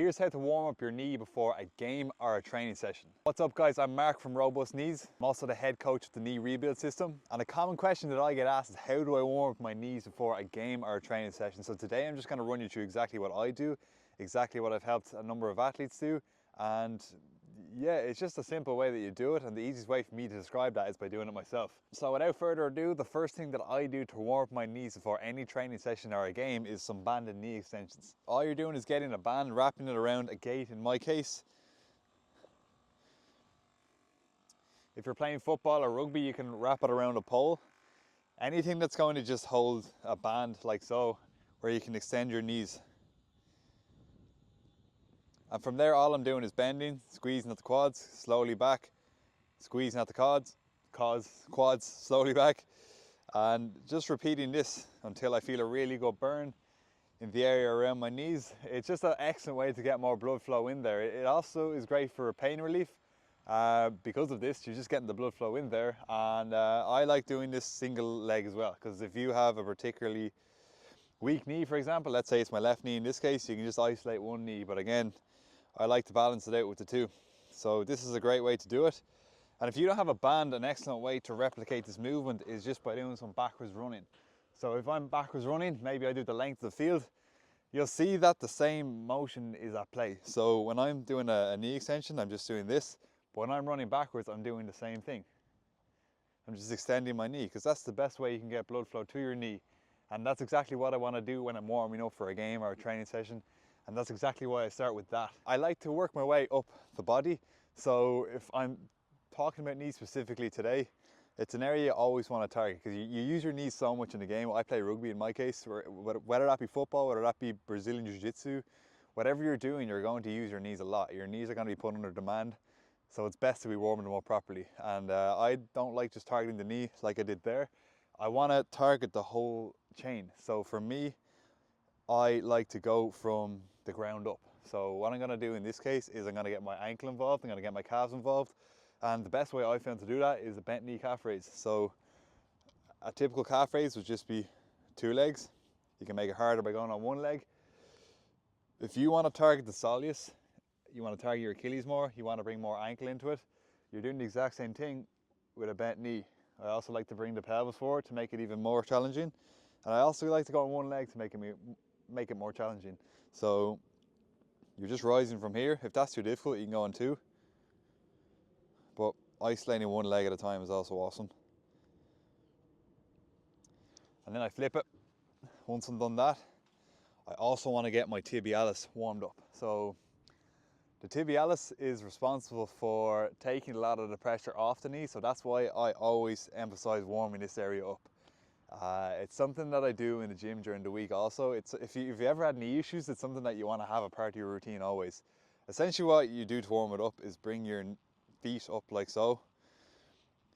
Here's how to warm up your knee before a game or a training session. What's up guys, I'm Mark from Robust Knees. I'm also the head coach of the knee rebuild system. And a common question that I get asked is how do I warm up my knees before a game or a training session? So today I'm just going to run you through exactly what I do, exactly what I've helped a number of athletes do. And yeah, it's just a simple way that you do it, and the easiest way for me to describe that is by doing it myself. So without further ado, the first thing that I do to warm up my knees before any training session or a game is some banded knee extensions. All you're doing is getting a band, wrapping it around a gate in my case. If you're playing football or rugby, you can wrap it around a pole. Anything that's going to just hold a band like so, where you can extend your knees. And from there, all I'm doing is bending, squeezing at the quads, slowly back, squeezing at the quads, slowly back, and just repeating this until I feel a really good burn in the area around my knees. It's just an excellent way to get more blood flow in there. It also is great for pain relief. Because of this, you're just getting the blood flow in there, and I like doing this single leg as well, because if you have a particularly weak knee, for example, let's say it's my left knee in this case, you can just isolate one knee, but again, I like to balance it out with the two. So this is a great way to do it. And if you don't have a band, an excellent way to replicate this movement is just by doing some backwards running. So if I'm backwards running, maybe I do the length of the field, you'll see that the same motion is at play. So when I'm doing a knee extension, I'm just doing this. But when I'm running backwards, I'm doing the same thing. I'm just extending my knee, because that's the best way you can get blood flow to your knee. And that's exactly what I want to do when I'm warming up for a game or a training session. And that's exactly why I start with that. I like to work my way up the body. So if I'm talking about knees specifically today, it's an area you always want to target, because you use your knees so much in the game. I play rugby in my case, whether that be football, whether that be Brazilian Jiu-Jitsu, whatever you're doing, you're going to use your knees a lot. Your knees are going to be put under demand. So it's best to be warming them up properly. And I don't like just targeting the knee like I did there. I want to target the whole chain. So for me, I like to go from the ground up. So what I'm going to do in this case is I'm going to get my ankle involved, I'm going to get my calves involved, and the best way I found to do that is a bent knee calf raise. So a typical calf raise would just be two legs. You can make it harder by going on one leg. If you want to target the soleus, you want to target your Achilles more, you want to bring more ankle into it, you're doing the exact same thing with a bent knee. I also like to bring the pelvis forward to make it even more challenging. And I also like to go on one leg to make it more challenging. So you're just rising from here. If that's too difficult, you can go on two. But isolating one leg at a time is also awesome. And then I flip it. Once I'm done that, I also want to get my tibialis warmed up. So the tibialis is responsible for taking a lot of the pressure off the knee. So that's why I always emphasize warming this area up. It's something that I do in the gym during the week also. If you ever had knee issues, it's something that you want to have a part of your routine always. Essentially what you do to warm it up is bring your feet up like so.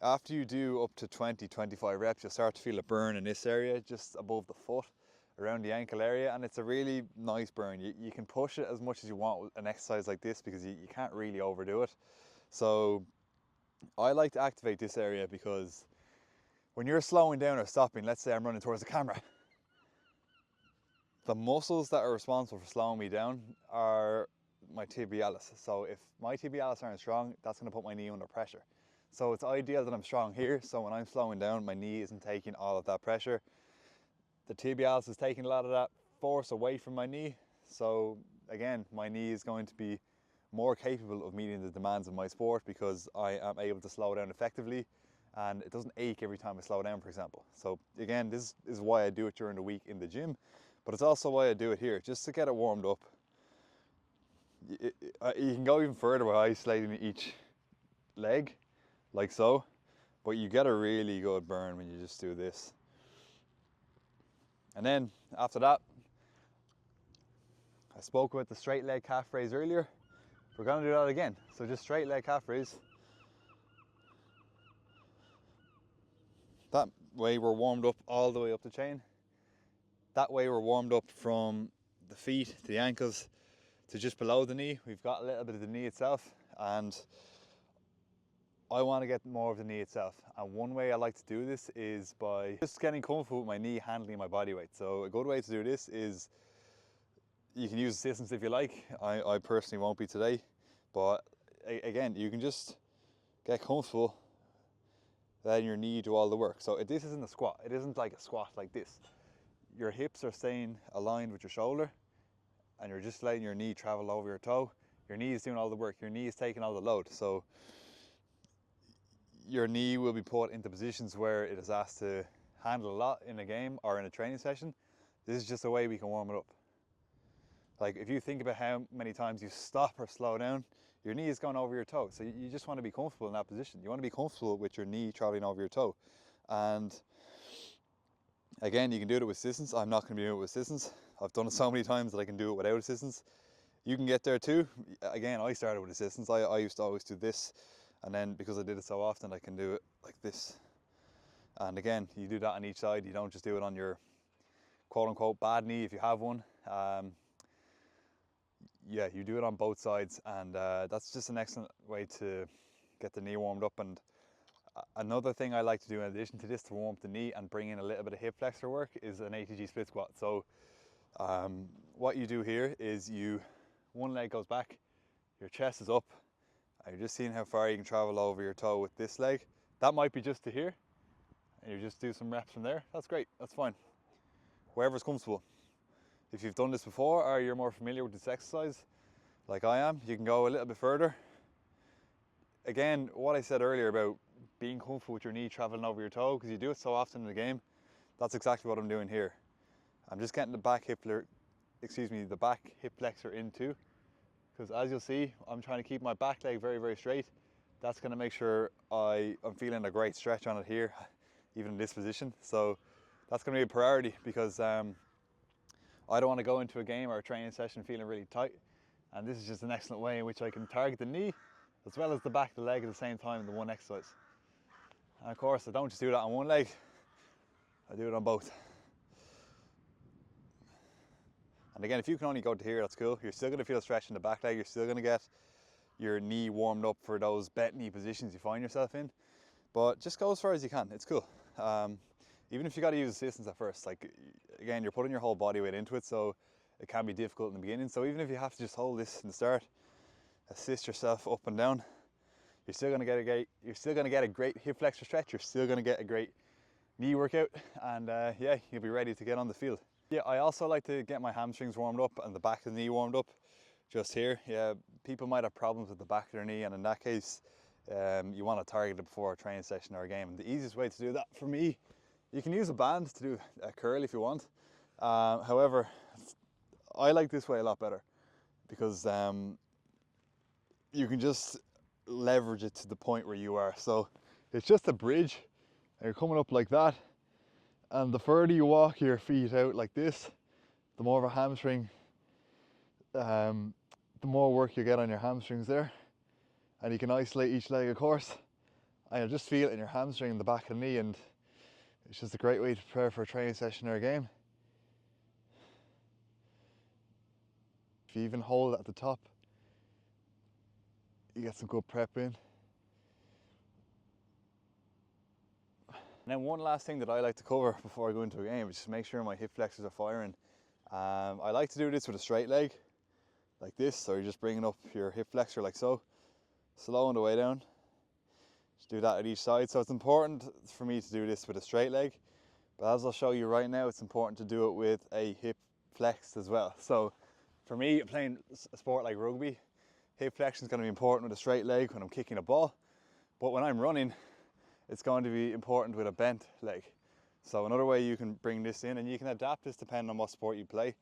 After you do up to 20-25 reps, you'll start to feel a burn in this area, just above the foot, around the ankle area, and it's a really nice burn. You can push it as much as you want with an exercise like this, because you can't really overdo it. So I like to activate this area, because when you're slowing down or stopping, let's say I'm running towards the camera, the muscles that are responsible for slowing me down are my tibialis. So if my tibialis aren't strong, that's going to put my knee under pressure. So it's ideal that I'm strong here, so when I'm slowing down, my knee isn't taking all of that pressure. The tibialis is taking a lot of that force away from my knee. So again, my knee is going to be more capable of meeting the demands of my sport, because I am able to slow down effectively. And it doesn't ache every time I slow down, for example. So again, this is why I do it during the week in the gym, but it's also why I do it here, just to get it warmed up. You can go even further by isolating each leg, like so, but you get a really good burn when you just do this. And then after that, I spoke about the straight leg calf raise earlier. We're going to do that again. So just straight leg calf raise. That way we're warmed up all the way up the chain. That way we're warmed up from the feet to the ankles to just below the knee. We've got a little bit of the knee itself, and I want to get more of the knee itself. And one way I like to do this is by just getting comfortable with my knee handling my body weight. So a good way to do this is You can use assistance if you like. I personally won't be today, but again, you can just get comfortable, letting your knee do all the work. So this isn't a squat. It isn't like a squat like this. Your hips are staying aligned with your shoulder, and you're just letting your knee travel over your toe. Your knee is doing all the work. Your knee is taking all the load. So your knee will be put into positions where it is asked to handle a lot in a game or in a training session. This is just a way we can warm it up. Like if you think about how many times you stop or slow down, your knee is going over your toe. So you just want to be comfortable in that position. You want to be comfortable with your knee traveling over your toe. And again, you can do it with assistance. I'm not going to be doing it with assistance. I've done it so many times that I can do it without assistance. You can get there too. Again, I started with assistance. I used to always do this, and then because I did it so often, I can do it like this. And again, you do that on each side. You don't just do it on your quote unquote bad knee if you have one. Yeah, you do it on both sides, and that's just an excellent way to get the knee warmed up. And another thing I like to do in addition to this to warm up the knee and bring in a little bit of hip flexor work is an ATG split squat. So what you do here is one leg goes back, your chest is up, and you're just seeing how far you can travel over your toe with this leg. That might be just to here, and you just do some reps from there. That's great, that's fine. Wherever's comfortable. If you've done this before or you're more familiar with this exercise, like I am, you can go a little bit further. Again, what I said earlier about being comfortable with your knee traveling over your toe, because you do it so often in the game, that's exactly what I'm doing here. I'm just getting the back hip flexor in too, because as you'll see, I'm trying to keep my back leg very, very straight. That's going to make sure I'm feeling a great stretch on it here, even in this position. So that's going to be a priority, because I don't want to go into a game or a training session feeling really tight, and this is just an excellent way in which I can target the knee as well as the back of the leg at the same time in the one exercise. And of course, I don't just do that on one leg, I do it on both. And again, if you can only go to here, that's cool. You're still going to feel a stretch in the back leg. You're still going to get your knee warmed up for those bent knee positions you find yourself in. But just go as far as you can. It's cool. Even if you got to use assistance at first, like again, you're putting your whole body weight into it, so it can be difficult in the beginning. So even if you have to just hold this in the start, assist yourself up and down, you're still going to get a great hip flexor stretch. You're still going to get a great knee workout, and yeah, you'll be ready to get on the field. Yeah, I also like to get my hamstrings warmed up and the back of the knee warmed up just here. Yeah, people might have problems with the back of their knee, and in that case, you want to target it before a training session or a game. And the easiest way to do that for me, you can use a band to do a curl if you want. However, I like this way a lot better, because you can just leverage it to the point where you are. So it's just a bridge, and you're coming up like that. And the further you walk your feet out like this, the more of a hamstring, the more work you get on your hamstrings there. And you can isolate each leg, of course, and you'll just feel it in your hamstring and the back of the knee, and it's just a great way to prepare for a training session or a game. If you even hold it at the top, you get some good prep in. And then one last thing that I like to cover before I go into a game is just make sure my hip flexors are firing. I like to do this with a straight leg, like this. So you're just bringing up your hip flexor like so, slowing the way down. Just do that at each side. So it's important for me to do this with a straight leg, but as I'll show you right now, it's important to do it with a hip flexed as well. So for me, playing a sport like rugby, hip flexion is going to be important with a straight leg when I'm kicking a ball, but when I'm running, it's going to be important with a bent leg. So another way you can bring this in, and you can adapt this depending on what sport you play.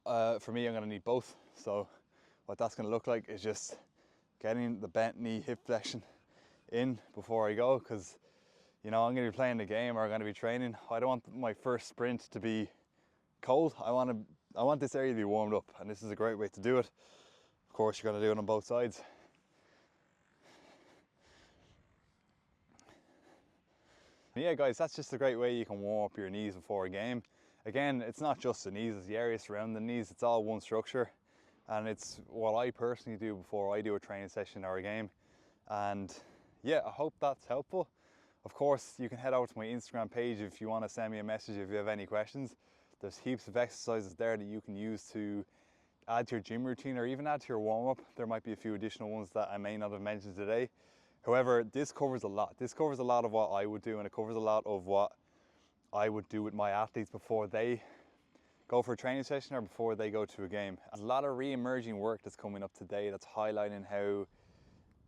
For me, I'm going to need both. So what that's going to look like is just getting the bent knee hip flexion in before I go, because you know, I'm going to be playing the game or I'm going to be training. I don't want my first sprint to be cold. I want this area to be warmed up, and this is a great way to do it. Of course, you're going to do it on both sides. Yeah guys, that's just a great way you can warm up your knees before a game. Again, it's not just the knees, it's the area surrounding the knees. It's all one structure, and it's what I personally do before I do a training session or a game. And yeah, I hope that's helpful. Of course, you can head over to my Instagram page if you want to send me a message if you have any questions. There's heaps of exercises there that you can use to add to your gym routine or even add to your warm-up. There might be a few additional ones that I may not have mentioned today. However, this covers a lot. This covers a lot of what I would do, and it covers a lot of what I would do with my athletes before they go for a training session or before they go to a game. There's a lot of re-emerging work that's coming up today that's highlighting how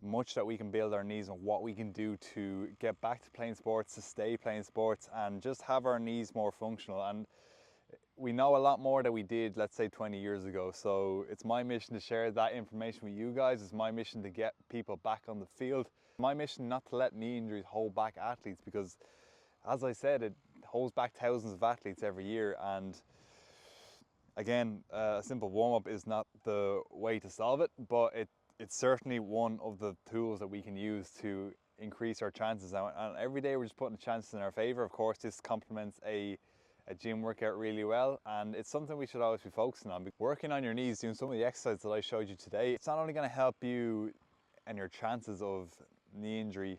much that we can build our knees and what we can do to get back to playing sports, to stay playing sports, and just have our knees more functional. And we know a lot more than we did, let's say 20 years ago. So it's my mission to share that information with you guys. It's my mission to get people back on the field. My mission not to let knee injuries hold back athletes, because as I said, it holds back thousands of athletes every year. And again, a simple warm-up is not the way to solve it, but it's certainly one of the tools that we can use to increase our chances. And every day we're just putting the chances in our favor. Of course, this complements a gym workout really well, and it's something we should always be focusing on. Working on your knees, doing some of the exercises that I showed you today, it's not only going to help you and your chances of knee injury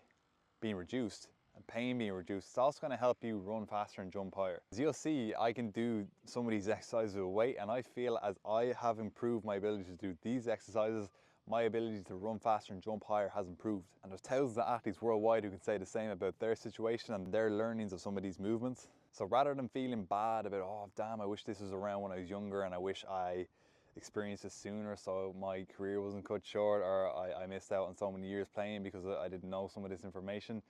being reduced and pain being reduced, it's also going to help you run faster and jump higher. As you'll see, I can do some of these exercises with weight, and I feel as I have improved my ability to do these exercises, my ability to run faster and jump higher has improved. And there's thousands of athletes worldwide who can say the same about their situation and their learnings of some of these movements. So rather than feeling bad about, oh damn, I wish this was around when I was younger and I wish I experienced this sooner so my career wasn't cut short, or I missed out on so many years playing because I didn't know some of this information,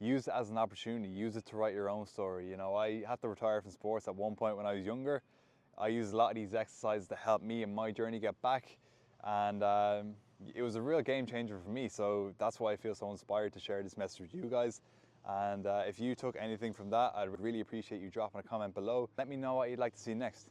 use it as an opportunity. Use it to write your own story. You know, I had to retire from sports at one point when I was younger. I used a lot of these exercises to help me in my journey get back, and it was a real game changer for me. So that's why I feel so inspired to share this message with you guys. And if you took anything from that, I'd really appreciate you dropping a comment below. Let me know what you'd like to see next.